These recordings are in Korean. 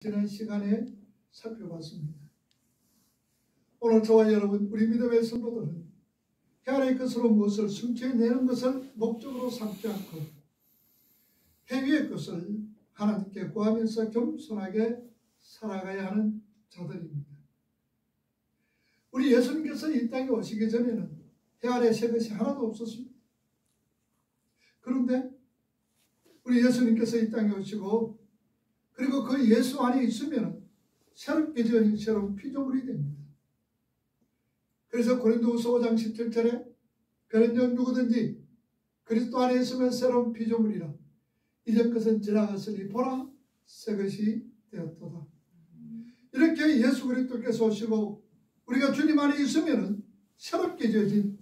지난 시간에 살펴봤습니다. 오늘 저와 여러분, 우리 믿음의 성도들은 해 아래 것으로 무엇을 성취해내는 것을 목적으로 삼지 않고 해 위의 것을 하나님께 구하면서 겸손하게 살아가야 하는 자들입니다. 우리 예수님께서 이 땅에 오시기 전에는 해 아래 새 것이 하나도 없었습니다. 그런데 우리 예수님께서 이 땅에 오시고 그리고 그 예수 안에 있으면 새롭게 지어진 새로운 피조물이 됩니다. 그래서 고린도후서 5장 17절에 그런즉 누구든지 그리스도 안에 있으면 새로운 피조물이라 이전 것은 지나갔으니 보라 새 것이 되었도다. 이렇게 예수 그리스도께서 오시고 우리가 주님 안에 있으면 새롭게 지어진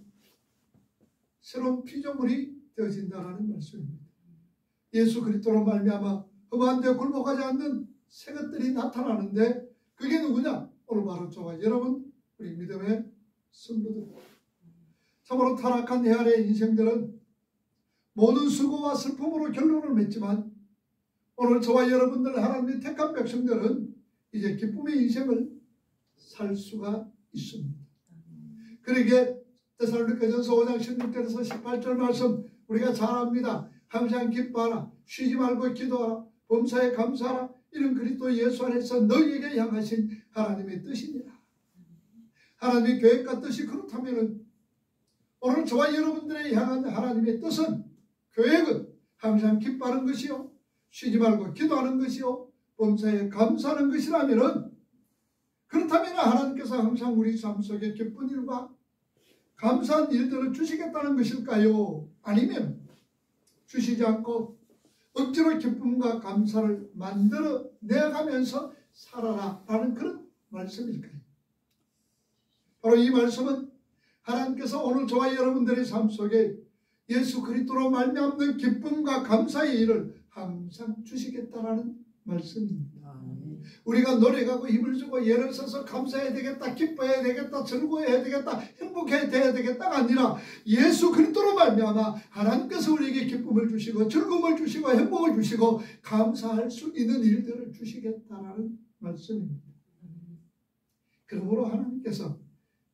새로운 피조물이 되어진다는 말씀입니다. 예수 그리스도로 말미암아 험한 데 굴복하지 않는 새 것들이 나타나는데 그게 누구냐? 오늘 바로 저와 여러분 우리 믿음의 성도들. 참으로 타락한 해 아래의 인생들은 모든 수고와 슬픔으로 결론을 맺지만 오늘 저와 여러분들 하나님의 택한 백성들은 이제 기쁨의 인생을 살 수가 있습니다. 그러기에 데살로니가전서 5장 16절에서 18절 말씀 우리가 잘 압니다. 항상 기뻐하라. 쉬지 말고 기도하라. 범사에 감사하라. 이는 그리스도 예수 안에서 너희에게 향하신 하나님의 뜻이니라. 하나님의 계획과 뜻이 그렇다면 오늘 저와 여러분들의 향한 하나님의 뜻은 계획은 항상 기뻐하는 것이요 쉬지 말고 기도하는 것이요 범사에 감사하는 것이라면 그렇다면 하나님께서 항상 우리 삶 속에 기쁜 일과 감사한 일들을 주시겠다는 것일까요? 아니면 주시지 않고 억지로 기쁨과 감사를 만들어 내가면서 살아라 라는 그런 말씀일까요? 바로 이 말씀은 하나님께서 오늘 저와 여러분들의 삶 속에 예수 그리스도로 말미암는 기쁨과 감사의 일을 항상 주시겠다라는 말씀입니다. 우리가 노력하고 힘을 주고 예를 써서 감사해야 되겠다, 기뻐해야 되겠다, 즐거워해야 되겠다, 행복해야 되겠다가 아니라 예수 그리스도로 말미암아 하나님께서 우리에게 기쁨을 주시고 즐거움을 주시고 행복을 주시고 감사할 수 있는 일들을 주시겠다라는 말씀입니다. 그러므로 하나님께서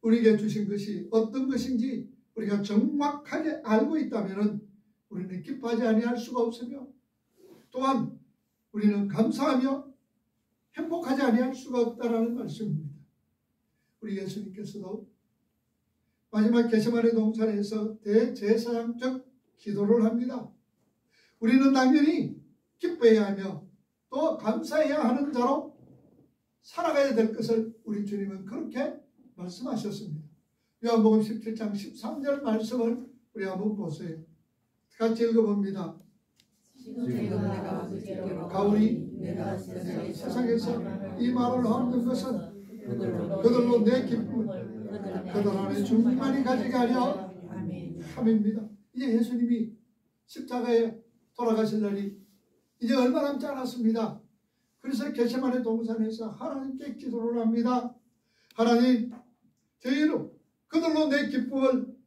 우리에게 주신 것이 어떤 것인지 우리가 정확하게 알고 있다면 우리는 기뻐하지 아니할 수가 없으며 또한 우리는 감사하며 행복하지 아니할 수가 없다라는 말씀입니다. 우리 예수님께서도 마지막 겟세마네 동산에서 대제사장적 기도를 합니다. 우리는 당연히 기뻐해야 하며 또 감사해야 하는 자로 살아가야 될 것을 우리 주님은 그렇게 말씀하셨습니다. 요한복음 17장 13절 말씀을 우리 한번 보세요. 같이 읽어봅니다. 가오리 세상에서 이 말을 하는 것은 그들로 내 기쁨을 그들 안에 충만히 가지게 하려 함입니다. 이제 예수님이 십자가에 돌아가실 날이 이제 얼마 남지 않았습니다. 그래서 겟세마네 동산에서 하나님께 기도를 합니다. 하나님, 저희로 그들로 내 기쁨을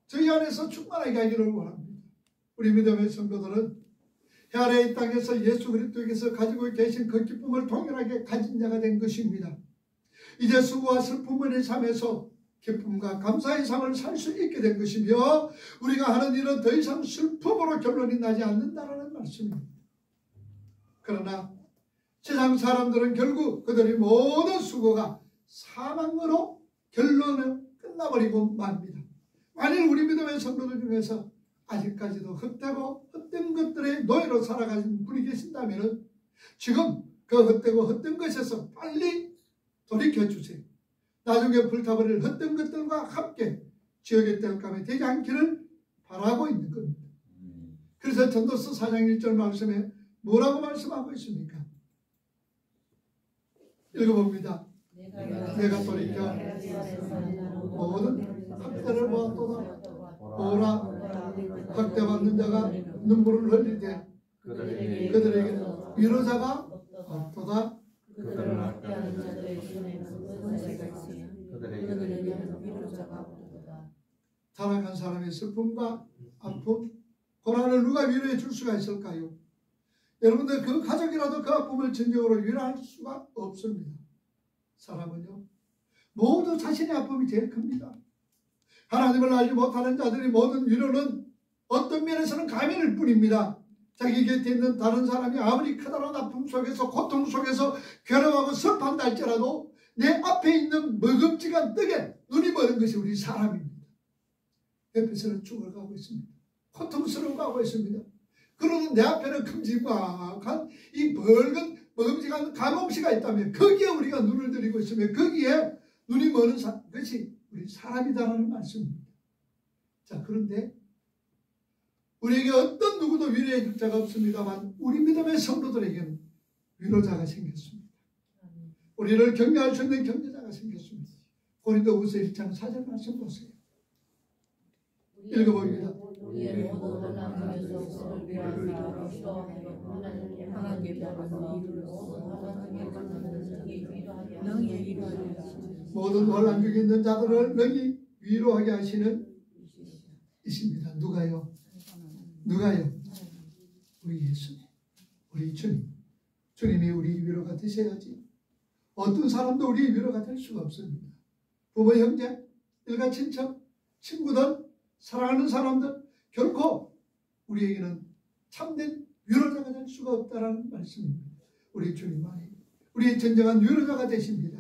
저희 안에서 충만하게 하기를 원합니다. 우리 믿음의 성도들은 해 아래 이 땅에서 예수 그리스도께서 가지고 계신 그 기쁨을 동일하게 가진 자가 된 것입니다. 이제 수고와 슬픔의 삶에서 기쁨과 감사의 삶을 살 수 있게 된 것이며 우리가 하는 일은 더 이상 슬픔으로 결론이 나지 않는다는 말씀입니다. 그러나 세상 사람들은 결국 그들의 모든 수고가 사망으로 결론을 끝나버리고 맙니다. 만일 우리 믿음의 성도들 중에서 아직까지도 헛되고 헛된 것들의 노예로 살아가신 분이 계신다면 지금 그 헛되고 헛된 것에서 빨리 돌이켜주세요. 나중에 불타버릴 헛된 것들과 함께 지옥의 뗄감이 되지 않기를 바라고 있는 겁니다. 그래서 전도서 4장 1절 말씀에 뭐라고 말씀하고 있습니까? 읽어봅니다. 내가 돌이켜 모든 학대를 보았도다. 오라 학대받는 자가 눈물을 흘리되 그들에게 위로자가 없도다. 그들을 학대하는 자들의 손에는 은혜가 있으며 그들에게는 위로자가 없도다. 타락한 사람의 슬픔과 아픔, 고난을 누가 위로해 줄 수가 있을까요? 여러분들 그 가족이라도 그 아픔을 전적으로 위로할 수가 없습니다. 사람은요 모두 자신의 아픔이 제일 큽니다. 하나님을 알지 못하는 자들의 모든 위로는 어떤 면에서는 가면일 뿐입니다. 자기 곁에 있는 다른 사람이 아무리 커다란 아픔 속에서 고통 속에서 괴로워하고 섭한다 할지라도 내 앞에 있는 먹음직한 떡에 눈이 멀은 것이 우리 사람입니다. 옆에서는 죽어가고 있습니다. 고통스러워가고 있습니다. 그러는 내 앞에는 큼지막한 이 붉은 먹음직한 가뭄씨가 있다면 거기에 우리가 눈을 들이고 있으면 거기에 눈이 멀은 것이 우리 사람이다라는 말씀입니다. 자, 그런데 우리에게 어떤 누구도 위로해 줄 자가 없습니다만 우리 믿음의 성도들에게는 위로자가 생겼습니다. 우리를 격려할 수 있는 격려자가 생겼습니다. 고린도후서 1장 4절 말씀 보세요. 읽어봅니다. 모든 혼란 중에 있는 자들을 능히 위로하게 하시는 이십니다. 누가요? 누가요? 우리 예수님, 우리 주님. 주님이 우리 위로가 되셔야지 어떤 사람도 우리 위로가 될 수가 없습니다. 부모, 형제, 일가, 친척, 친구들, 사랑하는 사람들 결코 우리에게는 참된 위로자가 될 수가 없다는 말씀입니다. 우리 주님만이 우리의 진정한 위로자가 되십니다.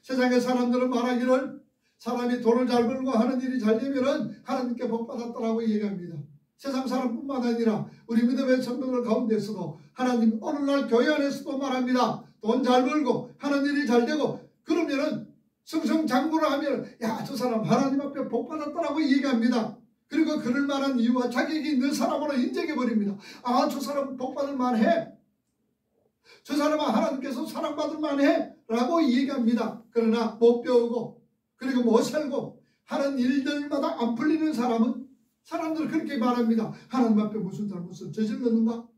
세상의 사람들은 말하기를 사람이 돈을 잘 벌고 하는 일이 잘 되면 하나님께 복 받았다라고 얘기합니다. 세상 사람뿐만 아니라 우리 믿음의 성도들 가운데서도 하나님 오늘날 교회 안에서도 말합니다. 돈 잘 벌고 하는 일이 잘 되고 그러면은 승승장구를 하면 야, 저 사람 하나님 앞에 복 받았다라고 얘기합니다. 그리고 그럴 만한 이유와 자격이 있는 사람으로 인정해버립니다. 아, 저 사람 복 받을 만해. 저 사람은 하나님께서 사랑받을 만해 라고 얘기합니다. 그러나 못 배우고 그리고 못 살고 하는 일들마다 안 풀리는 사람은 사람들은 그렇게 말합니다. 하나님 앞에 무슨 잘못을 저질렀는가?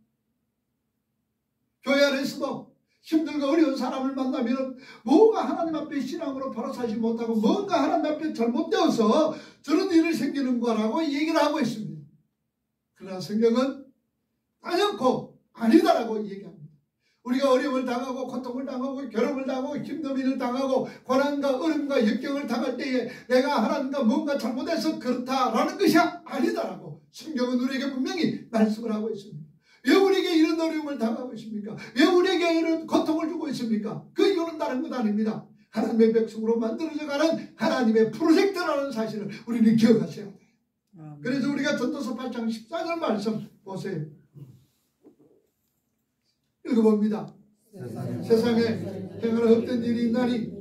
교회 안에서도 힘들고 어려운 사람을 만나면 뭐가 하나님 앞에 신앙으로 바로 살지 못하고 뭔가 하나님 앞에 잘못되어서 저런 일을 생기는 거라고 얘기를 하고 있습니다. 그러나 성경은 단연코 아니다라고 얘기합니다. 우리가 어려움을 당하고 고통을 당하고 괴로움을 당하고 힘든 일을 당하고 고난과 어려움과 역경을 당할 때에 내가 하나님과 뭔가 잘못해서 그렇다라는 것이 아니다라고 성경은 우리에게 분명히 말씀을 하고 있습니다. 왜 우리에게 이런 어려움을 당하고 있습니까? 왜 우리에게 이런 고통을 주고 있습니까? 그 이유는 다른 것 아닙니다. 하나님의 백성으로 만들어져가는 하나님의 프로젝트라는 사실을 우리는 기억하셔야 돼요. 그래서 우리가 전도서 8장 14절 말씀 보세요. 읽어봅니다. 세상에 행하는 헛된 일이 있나니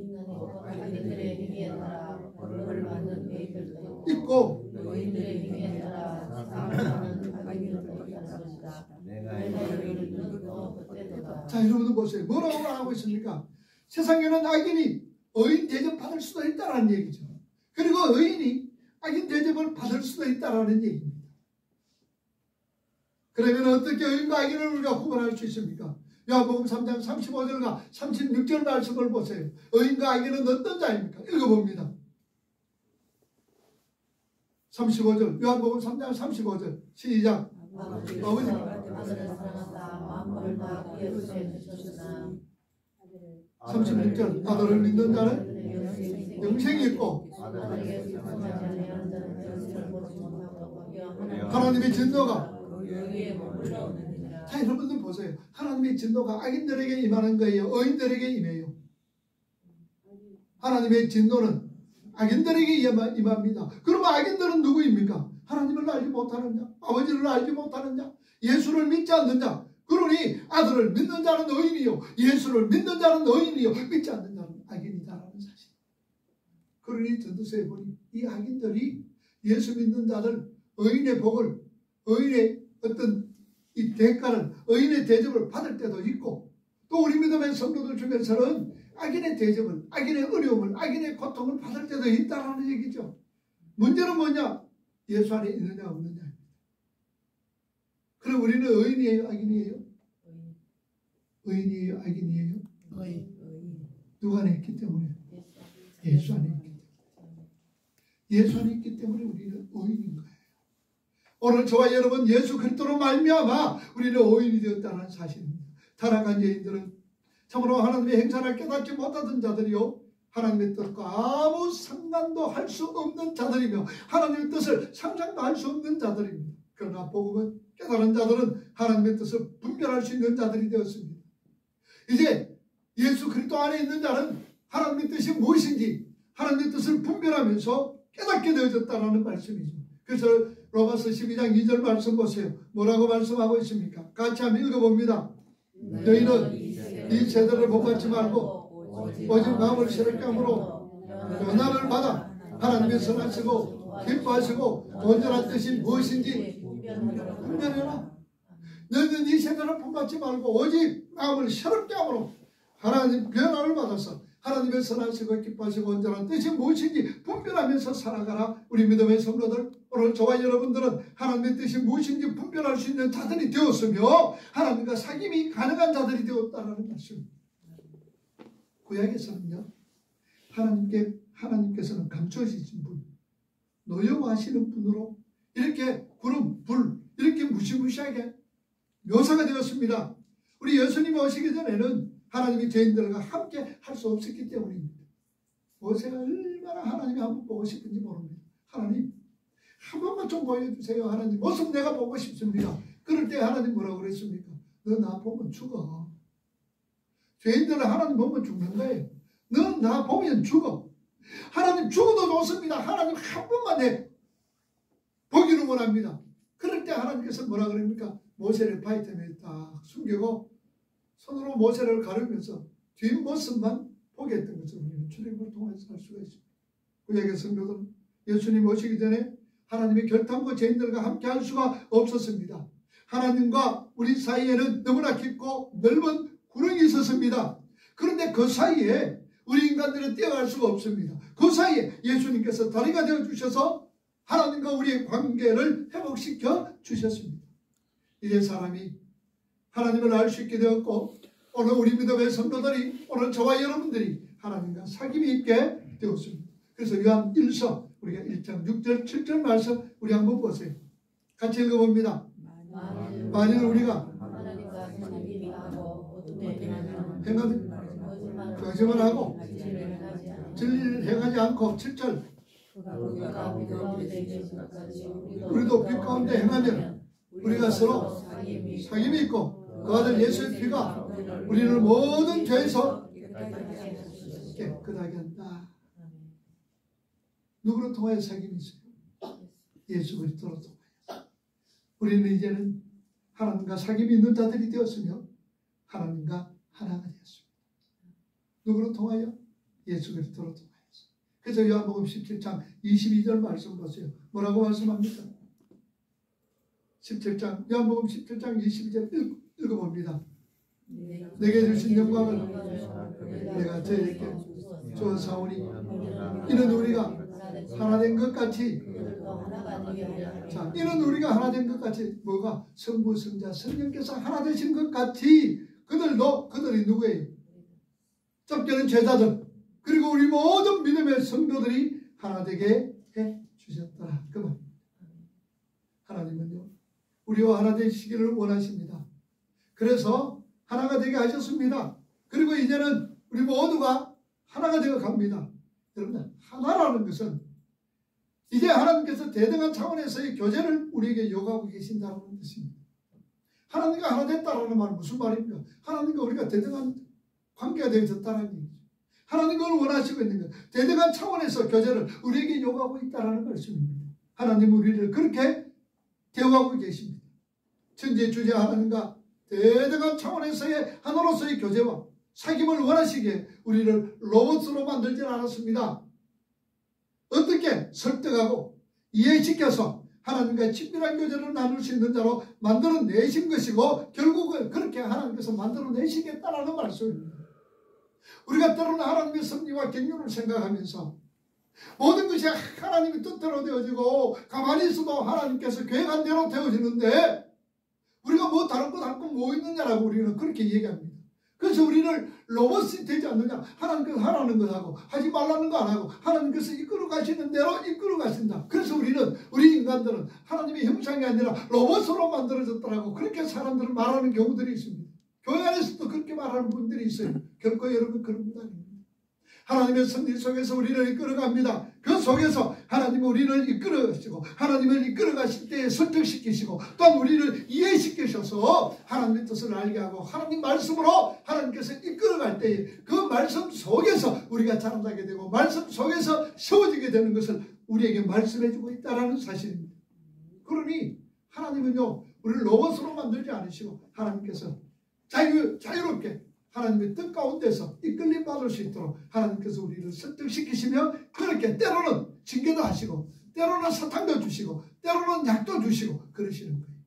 있고 자, 여러분들 보세요. 뭐라고 말하고 있습니까? 세상에는 악인이 의인 대접받을 수도 있다는 얘기죠. 그리고 의인이 악인 대접을 받을 수도 있다는 얘기입니다. 그러면 어떻게 의인과 악인을 우리가 구분할 수 있습니까? 요한복음 3장 35절과 36절 말씀을 보세요. 의인과 악인은 어떤 자입니까? 읽어봅니다. 35절 요한복음 3장 35절 시작. 아버지 36절 아들을 믿는 자는 영생이 있고 하나님의 진노가 자, 여러분들 보세요. 하나님의 진노가 악인들에게 임하는 거예요? 의인들에게 임해요? 하나님의 진노는 악인들에게 임합니다. 그러면 악인들은 누구입니까? 하나님을 알지 못하는 자, 아버지를 알지 못하는 자, 예수를 믿지 않는 자. 그러니 아들을 믿는 자는 의인이요 예수를 믿는 자는 의인이요 믿지 않는 자는 악인이다라는 사실. 그러니 전도서에 보니 이 악인들이 예수 믿는 자들 의인의 복을, 의인의 어떤 이 대가를, 의인의 대접을 받을 때도 있고 또 우리 믿음의 성도들 중에서는 악인의 대접을, 악인의 어려움을, 악인의 고통을 받을 때도 있다라는 얘기죠. 문제는 뭐냐? 예수 안에 있느냐 없느냐. 그럼 우리는 의인이에요? 악인이에요? 의인이에요? 악인이에요? 누가 안에 있기 때문에? 예수 안에 있기 때문에. 예수 안에 있기 때문에 우리는 의인인 거예요. 오늘 저와 여러분 예수 그리스도로 말미암아 우리는 의인이 되었다는 사실입니다. 타락한 죄인들은 참으로 하나님의 행사를 깨닫지 못하던 자들이요, 하나님의 뜻과 아무 상관도 할 수 없는 자들이며 하나님의 뜻을 상상도 할 수 없는 자들입니다. 그러나 복음은 깨달은 자들은 하나님의 뜻을 분별할 수 있는 자들이 되었습니다. 이제 예수 그리스도 안에 있는 자는 하나님의 뜻이 무엇인지 하나님의 뜻을 분별하면서 깨닫게 되어졌다는 말씀이죠. 그래서 로마서 12장 2절 말씀 보세요. 뭐라고 말씀하고 있습니까? 같이 한번 읽어봅니다. 너희는 이 세대를 본받지 말고 오직 마음을 새롭게 함으로 변화를 받아 하나님의 선하시고 기뻐하시고 온전한 뜻이 무엇인지 분별해라. 너희는 이 세대를 본받지 말고 오직 마음을 새롭게 함으로 하나님 변화를 받아서 하나님의 선하시고 기뻐하시고 온전한 뜻이 무엇인지 분별하면서 살아가라. 우리 믿음의 성도들, 오늘 저와 여러분들은 하나님의 뜻이 무엇인지 분별할 수 있는 자들이 되었으며 하나님과 사귐이 가능한 자들이 되었다는 말씀입니다. 구약에서는요, 하나님께서는 감춰지신 분, 노여워하시는 분으로 이렇게 구름, 불, 이렇게 무시무시하게 묘사가 되었습니다. 우리 예수님이 오시기 전에는 하나님이 죄인들과 함께 할 수 없었기 때문입니다. 모세가 얼마나 하나님이 한번 보고 싶은지 모릅니다. 하나님, 한 번만 좀 보여주세요. 하나님, 모습 내가 보고 싶습니다. 그럴 때 하나님 뭐라고 그랬습니까? 너 나 보면 죽어. 죄인들은 하나님 보면 죽는 거예요. 너 나 보면 죽어. 하나님 죽어도 좋습니다. 하나님 한 번만 내 보기를 원합니다. 그럴 때 하나님께서 뭐라 그럽니까? 모세를 바위틈에 딱 숨기고 손으로 모세를 가르면서 뒷모습만 보게 했던 것을 우리는 출애굽을 통해서 알 수가 있습니다. 구약의 성도들은 예수님 오시기 전에 하나님의 결단과 죄인들과 함께 할 수가 없었습니다. 하나님과 우리 사이에는 너무나 깊고 넓은 구렁이 있었습니다. 그런데 그 사이에 우리 인간들은 뛰어갈 수가 없습니다. 그 사이에 예수님께서 다리가 되어주셔서 하나님과 우리의 관계를 회복시켜 주셨습니다. 이제 사람이 하나님을 알 수 있게 되었고, 오늘 우리 믿음의 성도들이, 오늘 저와 여러분들이 하나님과 사귐이 있게 되었습니다. 그래서 요한 1서 우리가 1장 6절 7절 말씀 우리 한번 보세요. 같이 읽어봅니다. 만일 우리가 거짓말하고 진리를 행하지 않고 7절 우리도 빛 가운데 행하면 우리가 서로 사귐이 있고 그 아들 예수의 피가 우리를 모든 죄에서 깨끗하게 한다. 누구를 통하여 사귐이 있어요? 예수 그리스도로 통하여. 우리는 이제는 하나님과 사귐이 있는 자들이 되었으며 하나님과 하나가 되었습니다. 누구로 통하여? 예수 그리스도로 통하여. 그래서 요한복음 17장 22절 말씀 보세요. 뭐라고 말씀합니까? 17장, 요한복음 17장 22절 읽어봅니다. 내게 주신 영광을 내가 저에게 주었사오니 이는 우리가 하나 된 것 같이, 자, 이는 우리가 하나 된 것 같이, 뭐가? 성부, 성자, 성령께서 하나 되신 것 같이 그들이 누구예요? 쫓겨는 제자들, 그리고 우리 모든 믿음의 성도들이 하나 되게 해 주셨더라. 그 말. 하나님은요, 우리와 하나 되시기를 원하십니다. 그래서 하나가 되게 하셨습니다. 그리고 이제는 우리 모두가 하나가 되어 갑니다. 여러분, 하나라는 것은 이제 하나님께서 대등한 차원에서의 교제를 우리에게 요구하고 계신다는 뜻입니다. 하나님과 하나 됐다라는 말은 무슨 말입니까? 하나님과 우리가 대등한 관계가 되어졌다는 얘기죠. 하나님과 원하시고 있는 것, 대등한 차원에서 교제를 우리에게 요구하고 있다는 말씀입니다. 하나님은 우리를 그렇게 대우하고 계십니다. 천지주제 하나님과 대등한 차원에서의 하나로서의 교제와 사귐을 원하시기에 우리를 로봇으로 만들지 않았습니다. 어떻게 설득하고 이해시켜서 하나님과 친밀한 교제를 나눌 수 있는 자로 만들어내신 것이고, 결국은 그렇게 하나님께서 만들어내시겠다라는 말씀입니다. 우리가 때로는 하나님의 섭리와 경륜을 생각하면서 모든 것이 하나님의 뜻대로 되어지고 가만히 있어도 하나님께서 계획한 대로 되어지는데 우리가 뭐 다른 것 할 거 뭐 있느냐라고 우리는 그렇게 얘기합니다. 그래서 우리를 로봇이 되지 않느냐. 하나님께서 하라는 것 하고 하지 말라는 거 안 하고 하나님께서 이끌어 가시는 대로 이끌어 가신다. 그래서 우리 인간들은 하나님의 형상이 아니라 로봇으로 만들어졌더라고. 그렇게 사람들은 말하는 경우들이 있습니다. 교회 안에서도 그렇게 말하는 분들이 있어요. 결코 여러분 그런 분 아닙니다. 하나님의 섭리 속에서 우리를 이끌어갑니다. 그 속에서 하나님은 우리를 이끌어가시고 하나님을 이끌어가실 때 설득시키시고 또한 우리를 이해시키셔서 하나님의 뜻을 알게 하고 하나님 말씀으로 하나님께서 이끌어갈 때에 그 말씀 속에서 우리가 자라나게 되고 말씀 속에서 세워지게 되는 것을 우리에게 말씀해주고 있다는 사실입니다. 그러니 하나님은요 우리를 로봇으로 만들지 않으시고 하나님께서 자유롭게 하나님의 뜻 가운데서 이끌림 받을 수 있도록 하나님께서 우리를 설득시키시며 그렇게 때로는 징계도 하시고 때로는 사탕도 주시고 때로는 약도 주시고 그러시는 거예요.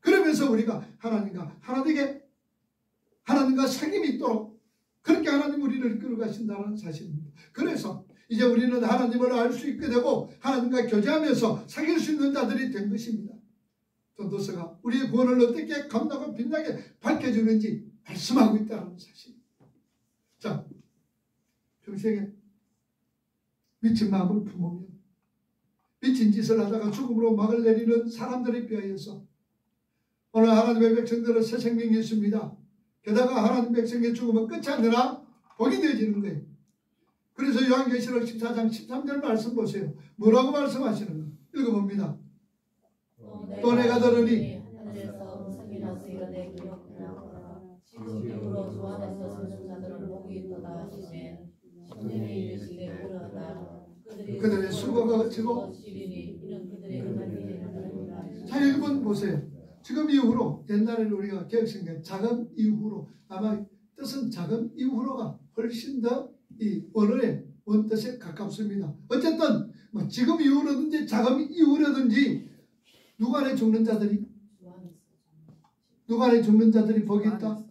그러면서 우리가 하나님과 사귐이 있도록 그렇게 하나님 우리를 이끌어가신다는 사실입니다. 그래서 이제 우리는 하나님을 알 수 있게 되고 하나님과 교제하면서 사귈 수 있는 자들이 된 것입니다. 전도서가 우리의 구원을 어떻게 감당하고 빛나게 밝혀주는지 말씀하고 있다는 사실입니다. 자, 평생에 미친 마음을 품으면 미친 짓을 하다가 죽음으로 막을 내리는 사람들에 비하여서 오늘 하나님의 백성들은 새 생명이 있습니다. 게다가 하나님 백성의 죽음은 끝이 아니라 복이 되어지는 거예요. 그래서 요한계시록 14장 13절 말씀 보세요. 뭐라고 말씀하시는가? 읽어봅니다. 또 내가 들으니 하늘에서 음성이 나서 내 지금으로 주 안에서 서는 자들은 복이 있도다 하시면 십년이 이르시되 그러하다. 그들의 수고가 그치고 자 여러분 보세요. 지금 이후로 옛날에는 우리가 개혁성경 작은 이후로 아마 뜻은 작은 이후로가 훨씬 더 이 원어의 원뜻에 가깝습니다. 어쨌든 뭐 지금 이후로든지 작은 이후로든지 누가 안에 죽는 자들이 복이 있다?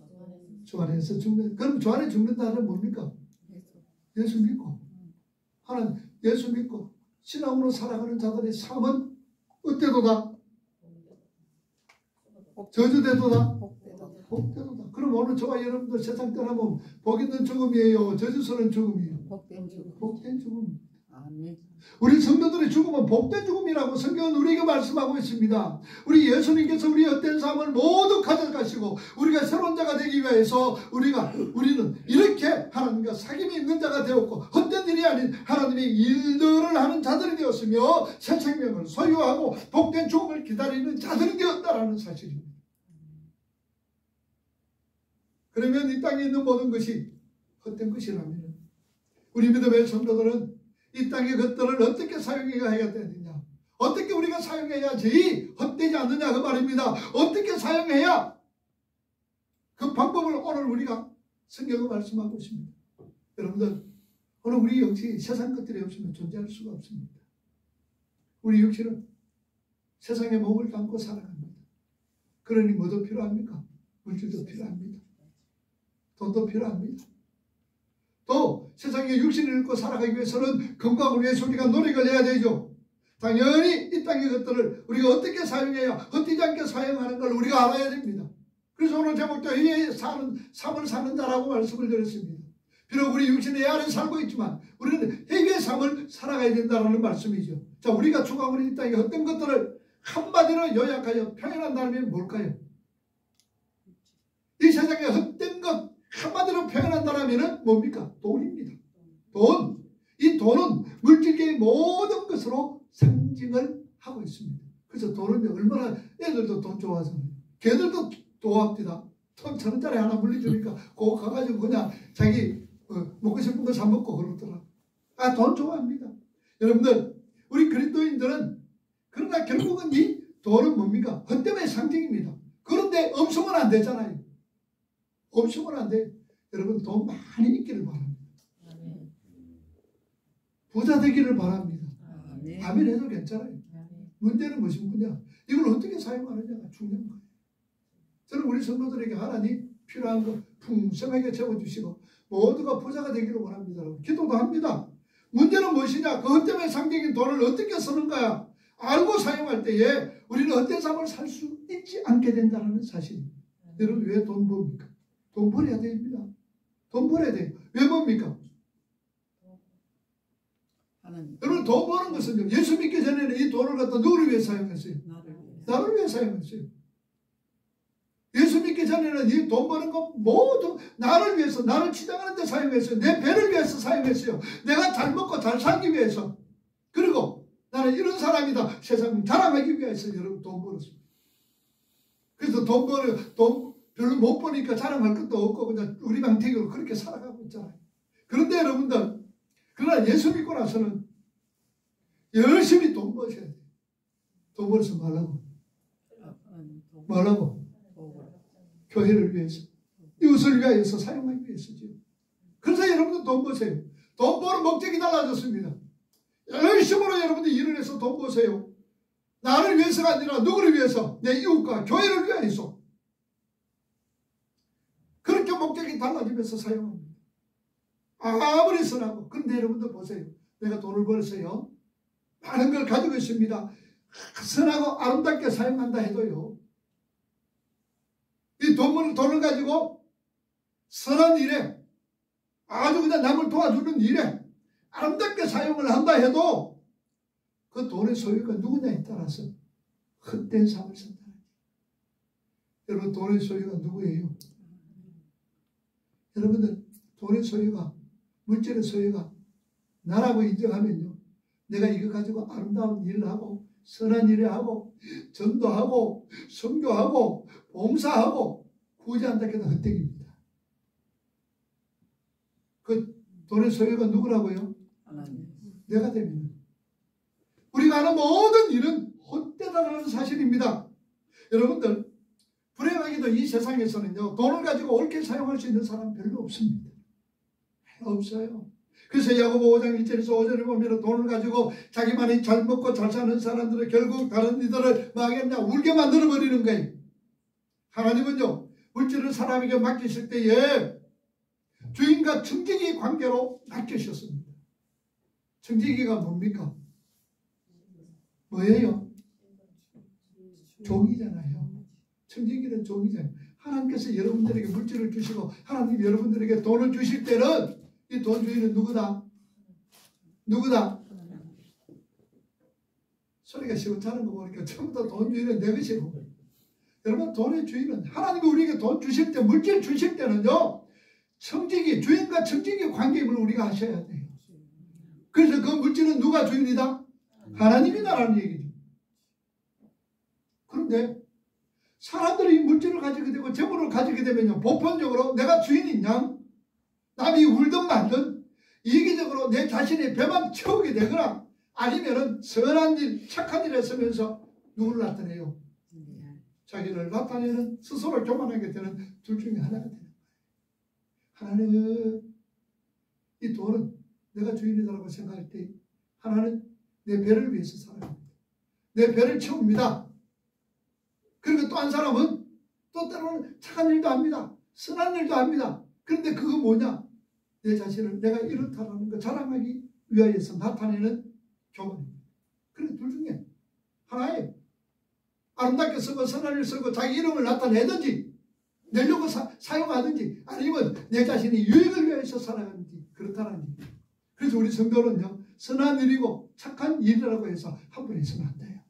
주 안에서 죽는. 그럼 주 안에 죽는 자는 뭡니까? 예수 믿고 하나님 예수 믿고 신앙으로 살아가는 자들의 삶은 어때도다? 저주되도다? 복되도다. 그럼 오늘 저와 여러분들 세상 떠나면 복 있는 죽음이에요? 저주스러운 죽음이에요? 복된 죽음. 아멘. 우리 성도들의 죽음은 복된 죽음이라고 성경은 우리에게 말씀하고 있습니다. 우리 예수님께서 우리의 헛된 삶을 모두 가져가시고 우리가 새로운 자가 되기 위해서 우리는 이렇게 하나님과 사귐이 있는 자가 되었고 헛된 일이 아닌 하나님의 일들을 하는 자들이 되었으며 새 생명을 소유하고 복된 죽음을 기다리는 자들이 되었다라는 사실입니다. 그러면 이 땅에 있는 모든 것이 헛된 것이라면 우리 믿음의 성도들은 이 땅의 것들을 어떻게 사용해야 되느냐, 어떻게 우리가 사용해야지 헛되지 않느냐 그 말입니다. 어떻게 사용해야 그 방법을 오늘 우리가 성경을 말씀하고 있습니다. 여러분들 오늘 우리 역시 세상 것들이 없으면 존재할 수가 없습니다. 우리 육신은 세상에 몸을 담고 살아갑니다. 그러니 뭐도 필요합니까? 물질도 필요합니다. 돈도 필요합니다. 또 세상에 육신을 입고 살아가기 위해서는 건강을 위해서 우리가 노력을 해야 되죠. 당연히 이 땅의 것들을 우리가 어떻게 사용해야 헛되지 않게 사용하는 걸 우리가 알아야 됩니다. 그래서 오늘 제목도 회개의 삶을 사는 자라고 말씀을 드렸습니다. 비록 우리 육신의 아래 살고 있지만 우리는 회개의 삶을 살아가야 된다는 말씀이죠. 자, 우리가 추구하고 있는 이 땅의 어떤 것들을 한마디로 요약하여 표현한다면 뭘까요? 이 세상에 헛된 것 한마디로 표현한다면 뭡니까? 돈입니다. 돈. 이 돈은 물질계의 모든 것으로 상징을 하고 있습니다. 그래서 돈은 얼마나 애들도 돈 좋아하잖아요. 걔들도 좋아합니다. 돈 1,000원짜리 하나 물려주니까 그거 가가지고 그냥 자기 먹고 싶은 거 사 먹고 그러더라. 아, 돈 좋아합니다. 여러분들 우리 그리스도인들은 그러나 결국은 이 돈은 뭡니까? 헛됨의 상징입니다. 그런데 없으면 안 되잖아요. 없으면 안 돼. 여러분 돈 많이 있기를 바랍니다. 부자 되기를 바랍니다. 아멘 해도 괜찮아요. 문제는 무슨 문제야? 이걸 어떻게 사용하느냐가 중요한 거예요. 저는 우리 성도들에게 하나님 필요한 거 풍성하게 채워주시고 모두가 부자가 되기를 원합니다. 기도도 합니다. 문제는 무엇이냐? 그 헛됨의 상징인 돈을 어떻게 쓰는가 알고 사용할 때에 우리는 헛된 삶을 살 수 있지 않게 된다는 사실입니다. 여러분 왜 돈 뭡니까? 돈 벌어야 됩니다. 돈 벌어야 돼요. 왜 뭡니까? 여러분 돈 버는 것은요. 예수 믿기 전에는 이 돈을 갖다 누구를 위해 사용했어요? 나를 위해 사용했어요. 예수 믿기 전에는 이 돈 버는 거 모두 나를 위해서, 나를 치장하는 데 사용했어요. 내 배를 위해서 사용했어요. 내가 잘 먹고 잘 살기 위해서. 그리고 나는 이런 사람이다 세상 자랑하기 위해서 여러분 돈 벌었습니다. 그래서 돈 별로 못 버니까 자랑할 것도 없고 그냥 우리 방식으로 그렇게 살아가고 있잖아요. 그런데 여러분들, 그러나 예수 믿고 나서는 열심히 돈 버셔야 돼요. 돈 벌어서 말라고 교회를 위해서, 이웃을 위하여서 사용하기 위해서죠. 그래서 여러분들 돈 버세요. 돈 버는 목적이 달라졌습니다. 열심으로 여러분들 일을 해서 돈 버세요. 나를 위해서가 아니라 누구를 위해서? 내 이웃과 교회를 위하여서. 그렇게 목적이 달라지면서 사용합니다. 아무리 선하고. 그런데 여러분들 보세요. 내가 돈을 벌었어요. 많은 걸 가지고 있습니다. 선하고 아름답게 사용한다 해도요. 이 돈을 가지고 선한 일에, 아주 그냥 남을 도와주는 일에 아름답게 사용을 한다 해도 그 돈의 소유가 누구냐에 따라서 헛된 삶을 산다. 여러분 돈의 소유가 누구예요? 여러분들 돈의 소유가, 물질의 소유가 나라고 인정하면요. 내가 이거 가지고 아름다운 일을 하고 선한 일을 하고 전도하고 선교하고 봉사하고 구제한다 해도 헛되기입니다. 그 돈의 소유가 누구라고요? 하나님. 내가 되면 우리가 하는 모든 일은 헛되다라는 사실입니다. 여러분들 불행하게도 이 세상에서는요, 돈을 가지고 옳게 사용할 수 있는 사람 별로 없습니다. 없어요. 그래서 야고보 5장 1절에서 5절에 보면 돈을 가지고 자기만이 잘 먹고 잘 사는 사람들은 결국 다른 이들을 망했냐 울게 만들어버리는 거예요. 하나님은요, 물질을 사람에게 맡기실 때에 주인과 청지기 관계로 맡기셨습니다. 청지기가 뭡니까? 뭐예요? 종이잖아요. 청지기는 종이잖아요. 하나님께서 여러분들에게 물질을 주시고 하나님 여러분들에게 돈을 주실 때는 이 돈 주인은 누구다? 누구다? 소리가 시원찮은 거 보니까 전부 다 돈 주인은 내 것이고, 여러분 돈의 주인은 하나님이 우리에게 돈 주실 때, 물질 주실 때는요, 청지기, 주인과 청지기 관계임을 우리가 아셔야 돼요. 그래서 그 물질은 누가 주인이다? 하나님이다라는 얘기죠. 그런데 사람들이 이 물질을 가지게 되고 재물을 가지게 되면요, 보편적으로 내가 주인이냐? 남이 울든 말든 이기적으로 내 자신의 배만 채우게 되거나 아니면은 선한 일, 착한 일 했으면서 누구를 나타내요? 자기를 나타내는, 스스로 교만하게 되는 둘 중에 하나가 되는 거예요. 하나는 이 돈은 내가 주인이다라고 생각할 때 하나는 내 배를 위해서 살아갑니다. 내 배를 채웁니다. 그리고 또 한 사람은 또 때로는 착한 일도 합니다. 선한 일도 합니다. 그런데 그거 뭐냐? 내 자신을 내가 이렇다라는 거 자랑하기 위하여서 나타내는 교만입니다. 그래 둘 중에 하나에 아름답게 쓰고 선한 일 쓰고 자기 이름을 나타내든지 내려고 사용하든지 아니면 내 자신이 유익을 위해서 살아가는지 그렇다는 얘기. 그래서 우리 성도는요, 선한 일이고 착한 일이라고 해서 한 번 있으면 안 돼요.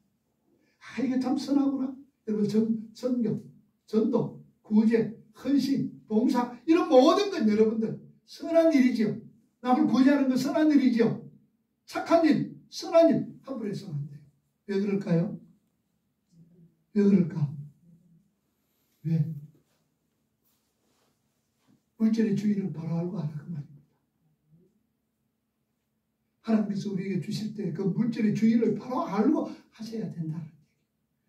아, 이게 참 선하구나. 여러분 선교, 전도, 구제, 헌신, 봉사 이런 모든 건 여러분들 선한 일이지요. 남을 구제하는 건 선한 일이지요. 착한 일, 선한 일 함부로 해서는 안 돼요. 왜 그럴까요? 왜 그럴까? 왜? 물질의 주인을 바로 알고 하라 그 말입니다. 하나님께서 우리에게 주실 때 그 물질의 주인을 바로 알고 하셔야 된다는 얘기예요.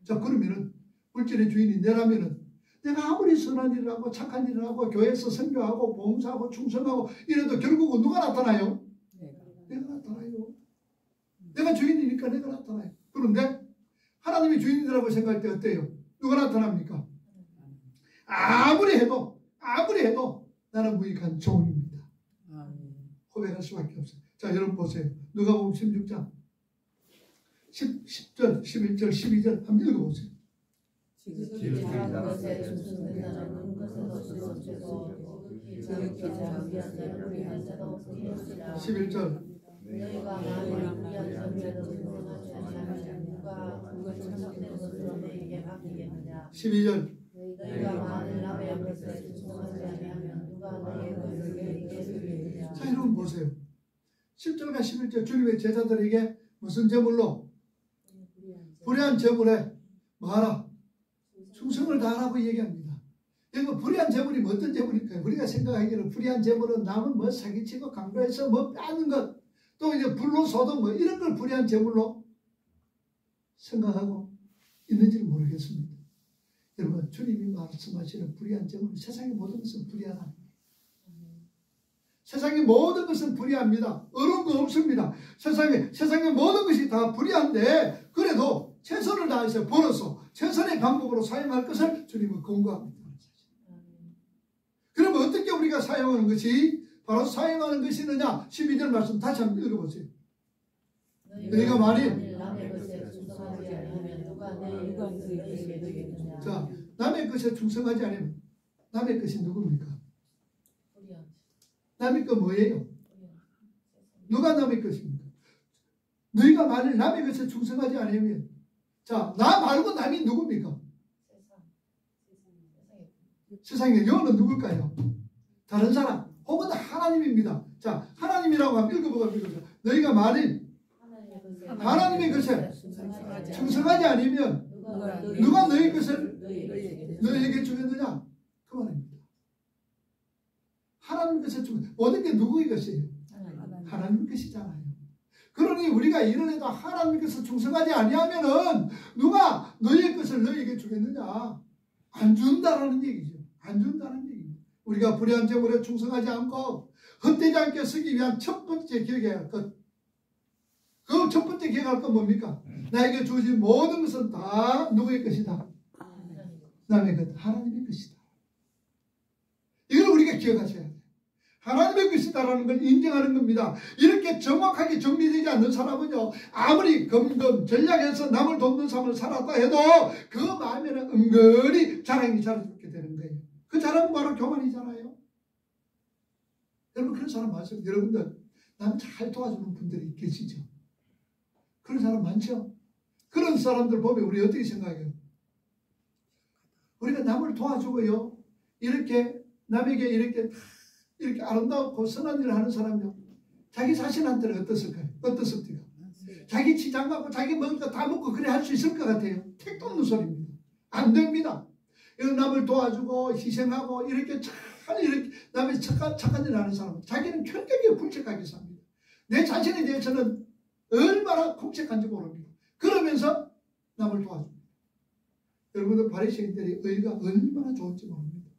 자, 그러면은 물질의 주인이 내라면은 내가 아무리 선한 일을 하고 착한 일을 하고 교회에서 선교하고 봉사하고 충성하고 이래도 결국은 누가 나타나요? 내가 나타나요. 내가 주인이니까 내가 나타나요. 그런데 하나님이 주인이라고 생각할 때 어때요? 누가 나타납니까? 아무리 해도 나는 무익한 종입니다. 고백할 수밖에 없어요. 자, 여러분 보세요. 누가복음 16장 10절, 11절, 12절 한번 읽어보세요. 지극히 작은 것에 충성된 자는 큰 것을 얻을 수 없고 지극히 작은 것에 불의한 자도 없으리라. 11절 너희가 만일 불의한 점에도 충성하지 아니하면 누가 그것 충성된 것으로 너희에게 맡기겠느냐. 12절 너희가 만일 남의 것에 충성하지 아니하면 누가 너희의 것을 너희에게 주겠느냐. 자, 여러분 보세요. 10절과 11절 주님의 제자들에게 무슨 제물로? 불의한 제물에 뭐하라? 충성을 다하라고 얘기합니다. 이거 불의한 제물이 어떤 제물일까요? 우리가 생각하기에는 불의한 제물은 남은 뭐 사기치고 강도해서 뭐 빼앗는 것, 또 이제 불로 소동 뭐 이런 걸 불의한 제물로 생각하고 있는지는 모르겠습니다. 여러분, 주님이 말씀하시는 불의한 제물은 세상의 모든 것은 불의하다. 세상의 모든 것은 불의합니다. 어려운 거 없습니다. 세상의 모든 것이 다 불의한데 그래도 최선을 다해서 벌어서 최선의 방법으로 사용할 것을 주님은 권고합니다. 그러면 어떻게 우리가 사용하는 것이 바로 사용하는 것이느냐? 12절 말씀 다시 한번 읽어보세요. 너희가 만일 남의 것에 충성하지 아니하면 누가 너희의 것을 너희에게 주겠느냐. 자, 남의 것에 충성하지 않으면 남의 것이 누굽니까? 남의 것 뭐예요? 누가 남의 것입니까? 너희가 만일 남의 것에 충성하지 않으면, 자, 나 말고 남이 누굽니까? 세상의 영혼은 누굴까요? 다른 사람 혹은 하나님입니다. 자, 하나님이라고 하면 읽어보세요. 너희가 만일 하나님의 것에 충성하지 않으면 누가 너희 것을 너희에게 주겠느냐? 그 말입니다. 하나님 것에 충성, 모든 게 누구의 것이에요? 하나님 것이잖아요. 그러니 우리가 이런에도 하나님 것에 충성하지 아니하면은 누가 너희의 것을 너희에게 주겠느냐? 안 준다라는 얘기죠. 안 준다는 얘기입니다. 우리가 불의한 제물에 충성하지 않고 헛되지 않게 쓰기 위한 첫 번째 기억해야 할 것. 그 첫 번째 기억할 건 뭡니까? 나에게 주어진 모든 것은 다 누구의 것이다? 남의 것, 하나님의 것이다. 이걸 우리가 기억하셔야 돼요. 하나님의 것이다라는 걸 인정하는 겁니다. 이렇게 정확하게 정리되지 않는 사람은요, 아무리 검검 전략해서 남을 돕는 삶을 살았다 해도 그 마음에는 은근히 자랑이 자라게 되는 거예요. 그 자랑은 바로 교만이잖아요. 여러분, 그런 사람 많습니다. 여러분들, 남 잘 도와주는 분들이 계시죠? 그런 사람 많죠? 그런 사람들 보면 우리 어떻게 생각해요? 우리가 남을 도와주고요, 이렇게 남에게 이렇게 아름다웠고 선한 일을 하는 사람이요, 자기 자신한테는 어떻을까요? 어떻습니까? 자기 치장하고 자기 먹을 거 다 먹고 그래 할 수 있을 것 같아요. 택도 없는 소리입니다. 안 됩니다. 이런 남을 도와주고 희생하고 이렇게 남의 착한 일을 하는 사람은 자기는 굉장히 굴착하게 삽니다. 내 자신에 대해서는 얼마나 굴착한지 모릅니다. 그러면서 남을 도와줍니다. 여러분들 바리새인들의 의가 얼마나 좋은지 모릅니다.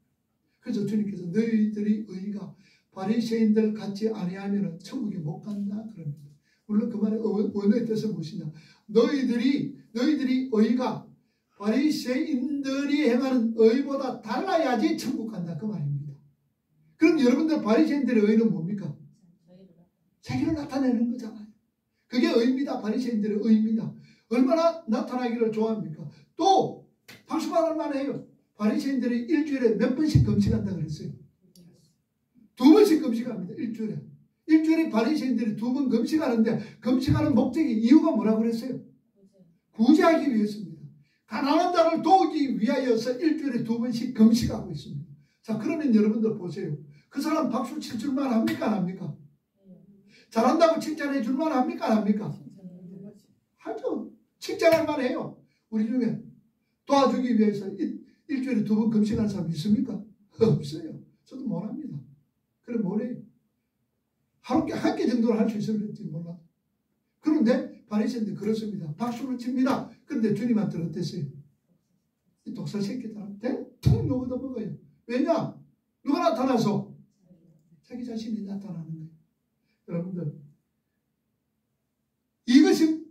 그래서 주님께서 너희들이 의가 바리새인들 같지 아니하면 천국에 못 간다 그럽니다. 물론 그 말의 원어의 뜻은 무엇이냐? 너희들이 의가 바리새인들이 행하는 의보다 달라야지 천국 간다 그 말입니다. 그럼 여러분들 바리새인들의 의는 뭡니까? 자기를 나타내는 거잖아요. 그게 의입니다. 바리새인들의 의입니다. 얼마나 나타나기를 좋아합니까? 또 박수받을 만해요. 바리새인들이 일주일에 몇 번씩 금식한다 그랬어요? 2번씩 금식합니다. 일주일에 바리새인들이 2번 금식하는데 금식하는 목적이 이유가 뭐라고 그랬어요? 구제하기 위해서입니다. 가난한 자를 도우기 위하여서 일주일에 2번씩 금식하고 있습니다. 자, 그러면 여러분들 보세요. 그 사람 박수 칠 줄만 합니까? 안 합니까? 잘한다고 칭찬해 줄만 합니까? 안 합니까? 하죠. 칭찬할 만해요. 우리 중에 도와주기 위해서 일주일에 2번 금식하는 사람 있습니까? 없어요. 저도 못합니다. 그래 뭐래요? 하루에 한 개 정도는 할 수 있을지 몰라. 그런데 바리새인들 그렇습니다. 박수를 칩니다. 그런데 주님한테는 어땠어요? 이 독살 새끼들한테 툭 욕을 얻어먹어요. 왜냐? 누가 나타나서? 자기 자신이 나타나는 거예요. 여러분들, 이것이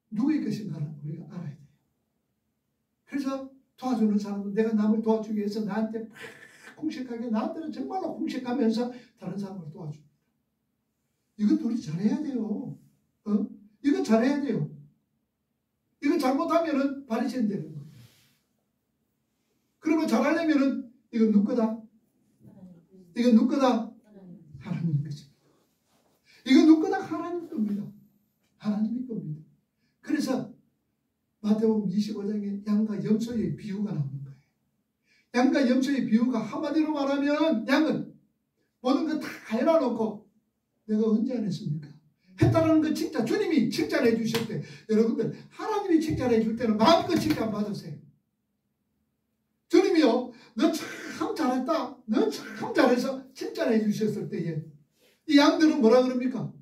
누구의 것인가를 우리가 알아야 돼요. 그래서 도와주는 사람은 내가 남을 도와주기 위해서 나한테 공식하게, 나한테는 정말로 공식하면서 다른 사람을 도와줍니다. 이건 우리 잘해야 돼요. 이거 잘해야 돼요. 이거 잘못하면은 바리새인 되는 거예요. 그러면 잘하려면은 이건 누구 거다? 이건 누구 거다? 하나님 것입니다. 이건 누구 거다? 하나님 겁니다. 하나님의 겁니다. 그래서 마태복음 25장에 양과 염소의 비유가 나오는 거예요. 양과 염소의 비유가 한마디로 말하면 양은 모든 거 다 해놔놓고 내가 언제 안 했습니까? 했다라는 거 칭찬, 주님이 칭찬해 주셨대. 여러분들 하나님이 칭찬해 줄 때는 마음껏 칭찬 받으세요. 주님이요, 너 참 잘했다, 너 참 잘해서 칭찬해 주셨을 때에 이 양들은 뭐라 그럽니까?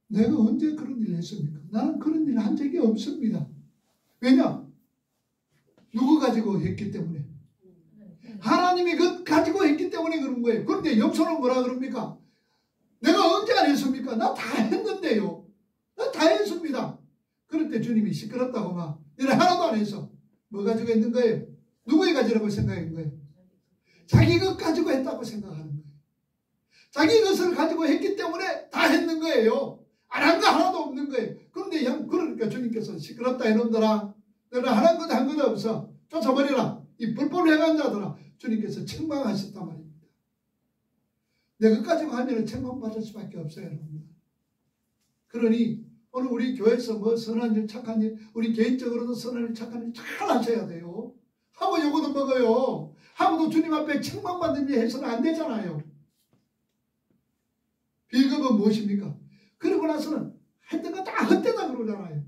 내가 언제 그런 일을 했습니까? 나는 그런 일을 한 적이 없습니다. 왜냐? 누구 가지고 했기 때문에. 하나님이 그 가지고 했기 때문에 그런 거예요. 그런데 염소는 뭐라 그럽니까? 내가 언제 안 했습니까? 나 다 했는데요. 나 다 했습니다. 그럴 때 주님이 시끄럽다고 막 이래 하나도 안 해서 뭐 가지고 했는 거예요? 누구의 가지라고 생각한 거예요? 자기 것 가지고 했다고 생각하는 거예요. 자기 것을 가지고 했기 때문에 다 했는 거예요. 안 한 거 하나도 없는 거예요. 그런데 그러니까 주님께서 시끄럽다 이놈들아, 너는 한 것도 없어. 쫓아버리라. 이 불법을 행한 자들아. 주님께서 책망하셨단 말입니다. 내 것 가지고 하면 책망받을 수밖에 없어요, 여러분. 그러니 오늘 우리 교회에서 뭐 선한 일, 착한 일, 우리 개인적으로도 선한 일, 착한 일 잘 하셔야 돼요. 하고 요거도 먹어요. 하고도 주님 앞에 책망받는 일 해서는 안 되잖아요. 비겁은 무엇입니까? 그러고 나서는 했던 거 다 헛되다 그러잖아요.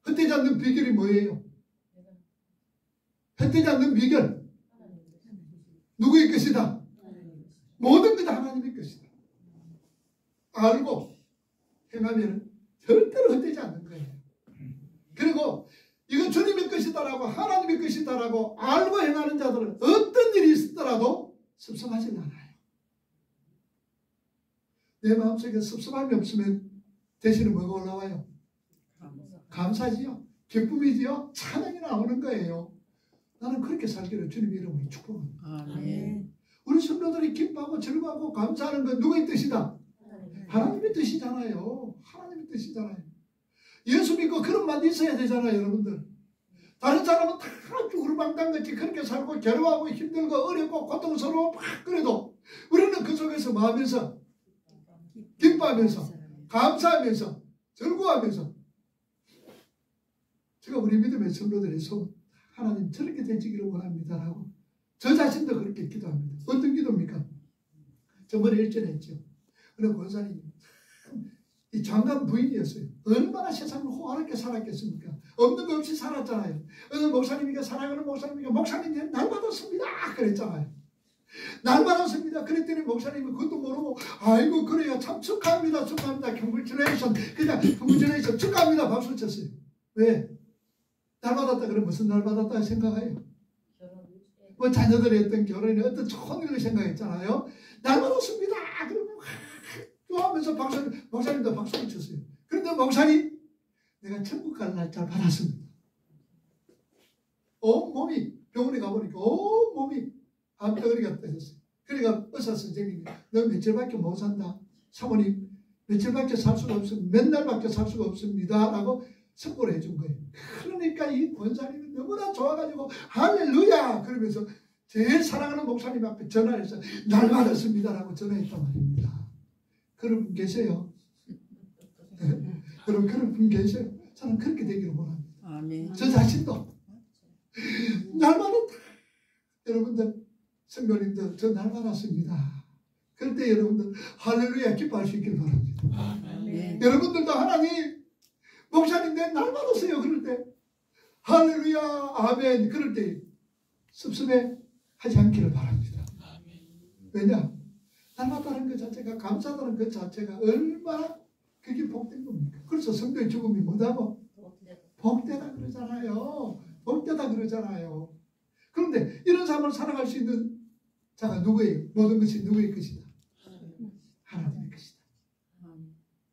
헛되지 않는 비결이 뭐예요? 헛되지 않는 비결. 누구의 것이다? 모든 것 다 하나님의 것이다. 알고 행하면 절대로 헛되지 않는 거예요. 그리고 이건 주님의 것이다라고 하나님의 것이다라고 알고 행하는 자들은 어떤 일이 있더라도 섭섭하지 않아요. 내 마음속에 섭섭함이 없으면 대신에 뭐가 올라와요? 감사지요. 기쁨이지요. 찬양이 나오는 거예요. 나는 그렇게 살기를 주님 이름으로 축복합니다. 아멘. 우리 성도들이 기뻐하고 즐거워하고 감사하는 건 누구의 뜻이다? 하나님의 뜻이잖아요. 하나님의 뜻이잖아요. 예수 믿고 그런 맛이 있어야 되잖아요, 여러분들. 다른 사람은 다 우르방당같이 그렇게 살고 괴로워하고 힘들고 어렵고 고통스러워 막 그래도 우리는 그 속에서 마음에서 기뻐하면서 감사하면서 즐거워하면서 제가 우리 믿음의 성도들의 손 하나님 저렇게 되시기를 원합니다라고 저 자신도 그렇게 기도합니다. 어떤 기도입니까? 저번에 일전에 했죠. 어느 권사님이 이 장관 부인이었어요. 얼마나 세상을 호화롭게 살았겠습니까? 없는 거 없이 살았잖아요. 어느 목사님이가 사랑하는 목사님이가 목사님 날 받았습니다 그랬잖아요. 날 받았습니다. 그랬더니 목사님이 그것도 모르고 아이고 그래요 참 축하합니다 축하합니다 경글츄레이션 그냥 경글츄레이션 축하합니다 박수 쳤어요. 왜? 날 받았다 그러면 무슨 날 받았다 생각해요? 뭐 자녀들이 했던 결혼이 어떤 좋은 일을 생각했잖아요. 날 받았습니다 그러면 좋아하면서 목사님도 박수를 쳤어요. 그런데 목사님 내가 천국 갈 날짜 받았습니다. 온 몸이 병원에 가보니까 온 몸이 암덩어리가 떠졌어요. 그러니까 의사 선생님이 너 며칠밖에 못 산다. 사모님 며칠밖에 살 수가 없습니다. 몇 날밖에 살 수가 없습니다. 라고 선고를 해준 거예요. 그러니까 이 권사님이 너무나 좋아가지고 할렐루야 그러면서 제일 사랑하는 목사님 앞에 전화를 해서 날 받았습니다 라고 전화했단 말입니다. 그런 분 계세요? 여러분 그런 분 계세요? 저는 그렇게 되기를 원합니다. 아멘. 저 자신도 날 받았다. 여러분들 성도님들 저 날 받았습니다. 그럴 때 여러분들 할렐루야 기뻐할 수 있길 바랍니다. 아멘. 여러분들도 하나님 목사님 내 날 받았어요. 그럴 때 할렐루야 아멘 그럴 때 섭섭해 하지 않기를 바랍니다. 왜냐? 날 받다는 것 자체가 감사하다는 것 자체가 얼마나 그게 복된 겁니까? 그래서 성도의 죽음이 뭐다고? 복되다 그러잖아요. 복되다 그러잖아요. 그런데 이런 삶을 살아갈 수 있는 자가 누구예요? 모든 것이 누구의 것이다? 하나님의 것이다.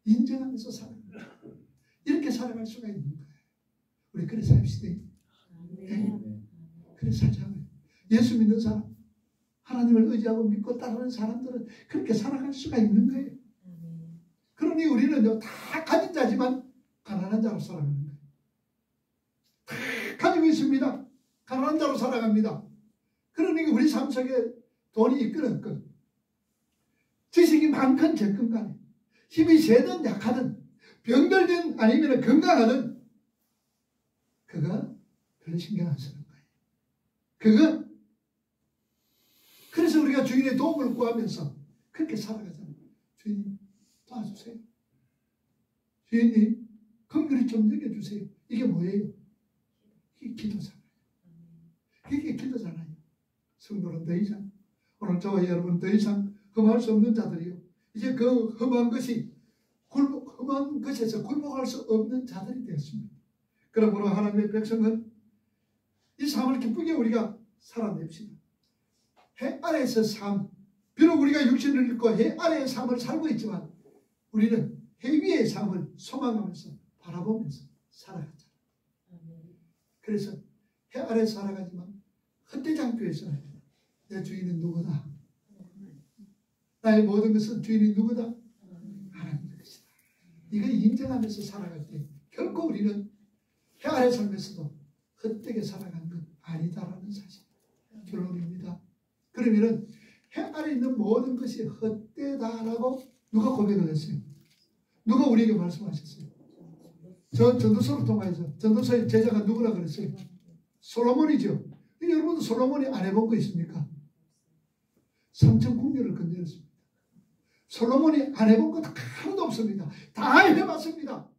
인정하면서 살아갑니다. 이렇게 살아갈 수가 있는 거예요. 우리 그래 삽시다. 네? 그래 살자고요. 예수 믿는 사람, 하나님을 의지하고 믿고 따르는 사람들은 그렇게 살아갈 수가 있는 거예요. 그러니 우리는요 다 가진 자지만 가난한 자로 살아가는 거예요. 다 가지고 있습니다. 가난한 자로 살아갑니다. 그러니까 우리 삶 속에 돈이 있거든 지식이 많건 적건 간에 힘이 세든 약하든 병들든 아니면 건강하든 그거 별로 신경 안 쓰는 거예요. 그거 그래서 우리가 주인의 도움을 구하면서 그렇게 살아가잖아요. 주인님 도와주세요. 주인님 긍휼히 좀 여겨주세요. 이게 뭐예요? 이게 기도잖아요. 이게 기도잖아요. 성도는 더 이상 오늘 저와 여러분 더 이상 흠할 수 없는 자들이요. 이제 그 흠한 것에서 굴복할 수 없는 자들이 되었습니다. 그러므로 하나님의 백성은 이 삶을 기쁘게 우리가 살아냅시다. 해 아래에서 삶, 비록 우리가 육신을 입고 해 아래의 삶을 살고 있지만 우리는 해 위의 삶을 소망하면서 바라보면서 살아가자. 그래서 해 아래 살아가지만 헛되장교에서 내 주인은 누구다? 나의 모든 것은 주인이 누구다? 하나님의 것이다. 이걸 인정하면서 살아갈 때 결코 우리는 해 아래 삶에서도 헛되게 살아가는 건 아니다라는 사실. 결론입니다. 그러면은 해 아래 있는 모든 것이 헛되다라고 누가 고백을 했어요? 누가 우리에게 말씀하셨어요? 저 전도서를 통해서 전도서의 제자가 누구라 그랬어요? 솔로몬이죠. 여러분도 솔로몬이 안 해본 거 있습니까? 삼천 궁녀를 건드렸습니다. 솔로몬이 안 해본 것 하나도 없습니다. 다 해봤습니다.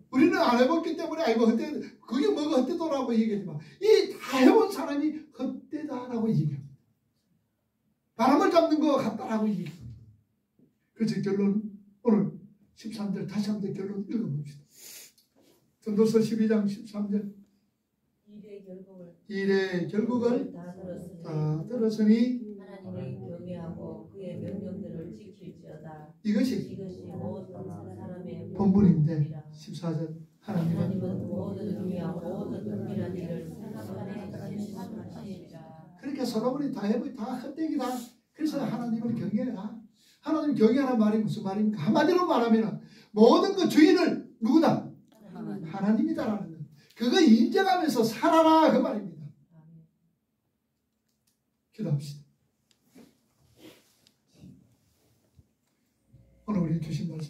우리는 안 해봤기 때문에 아이고 헛되 그게 뭐가 헛되더라고 얘기하지만 이 다 해본 사람이 헛되다라고 얘기합니다. 바람을 잡는 것 같다라고 얘기합니다. 그래서 결론 오늘 13절 다시 한번 결론 읽어봅시다. 전도서 12장 13절 일의 결국을 다 들었으니 하나님을 경외하고 그의 명령들을 지킬지어다. 이것이 모든 사람의 본분인데 14절 하나님은 모든 의미와 모든 은밀한 일을 생각하는 하시니라. 그러니까 솔로몬이 다 해보니 다 헛되기다. 그래서 하나님을 경외해라. 하나님 경외하는 말이 무슨 말입니까? 한마디로 말하면 모든 그 주인을 누구다? 하나님이다라는 것. 그거 인정하면서 살아라 그 말입니다. 기도합시다. 오늘 우리 주신 말씀